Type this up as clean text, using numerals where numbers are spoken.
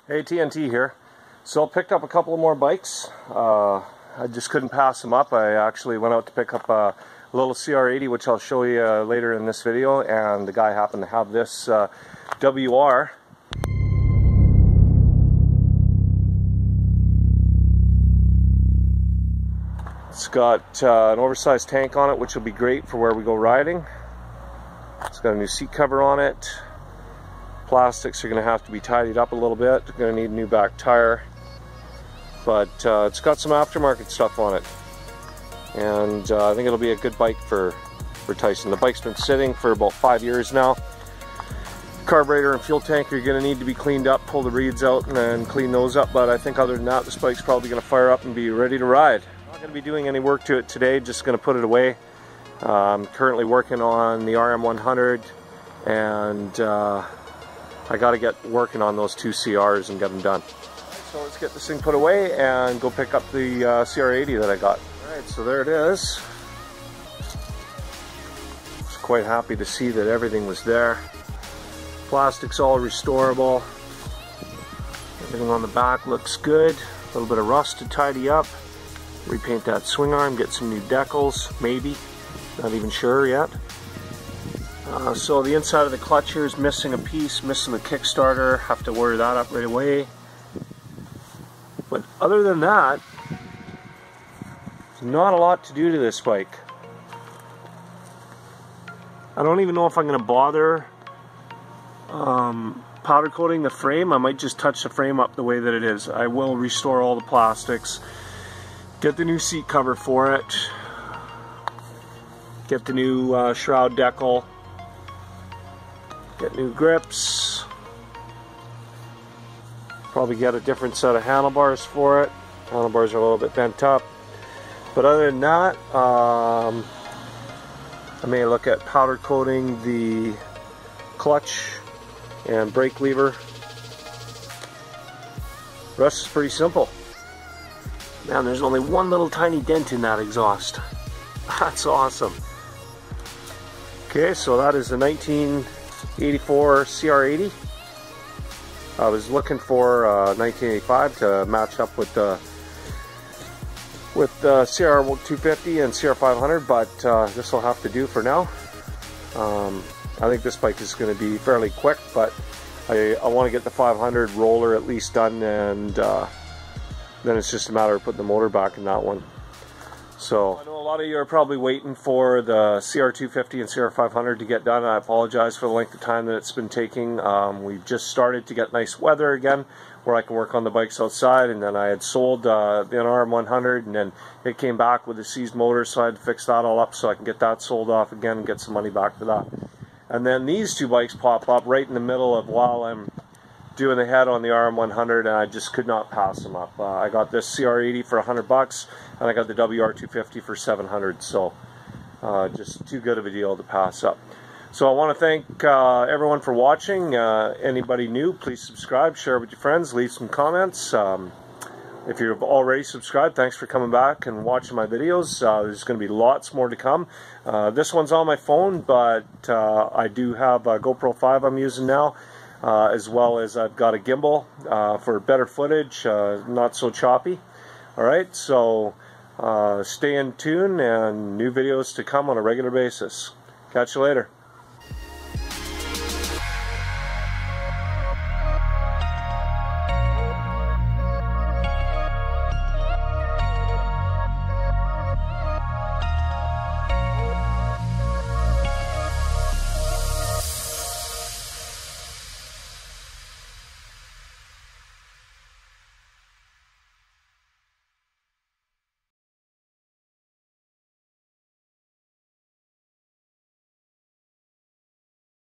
Hey, TNT here. So I picked up a couple of more bikes. I just couldn't pass them up. I actually went out to pick up a little CR80, which I'll show you later in this video, and the guy happened to have this WR. It's got an oversized tank on it, which will be great for where we go riding. It's got a new seat cover on it. Plastics are going to have to be tidied up a little bit. Going to need a new back tire, but it's got some aftermarket stuff on it, and I think it'll be a good bike for Tyson. The bike's been sitting for about 5 years now. Carburetor and fuel tank are going to need to be cleaned up, pull the reeds out and then clean those up, but I think other than that, this bike's probably going to fire up and be ready to ride. I'm not going to be doing any work to it today, just going to put it away. I'm currently working on the RM100, and I got to get working on those two CRs and get them done. So let's get this thing put away and go pick up the CR80 that I got. Alright, so there it is. I was quite happy to see that everything was there. Plastic's all restorable. Everything on the back looks good. A little bit of rust to tidy up. Repaint that swing arm, get some new decals, maybe. Not even sure yet. So the inside of the clutch here is missing a piece, missing the Kickstarter. Have to wire that up right away. But other than that, there's not a lot to do to this bike. I don't even know if I'm going to bother powder coating the frame. I might just touch the frame up the way that it is. I will restore all the plastics, get the new seat cover for it, get the new shroud decal, get new grips, probably get a different set of handlebars for it. Handlebars are a little bit bent up, but other than that, I may look at powder coating the clutch and brake lever. The rest is pretty simple. Man, there's only one little tiny dent in that exhaust. That's awesome. Okay, so that is the 1984 CR80. I was looking for 1985 to match up with the CR250 and CR500, but this will have to do for now. I think this bike is going to be fairly quick, but I want to get the 500 roller at least done, and then it's just a matter of putting the motor back in that one. So I know a lot of you are probably waiting for the CR250 and CR500 to get done. I apologize for the length of time that it's been taking. We've just started to get nice weather again where I can work on the bikes outside, and then I had sold the RM100, and then it came back with a seized motor, so I had to fix that all up so I can get that sold off again and get some money back for that. And then these two bikes pop up right in the middle of while I'm doing the head on the RM100, and I just could not pass them up. I got this CR80 for $100, and I got the WR250 for $700, so just too good of a deal to pass up. So I want to thank everyone for watching. Anybody new, please subscribe, share with your friends, leave some comments. If you've already subscribed, thanks for coming back and watching my videos. There's going to be lots more to come. This one's on my phone, but I do have a GoPro 5 I'm using now. As well as I've got a gimbal for better footage, not so choppy. Alright, so stay in tune and new videos to come on a regular basis. Catch you later.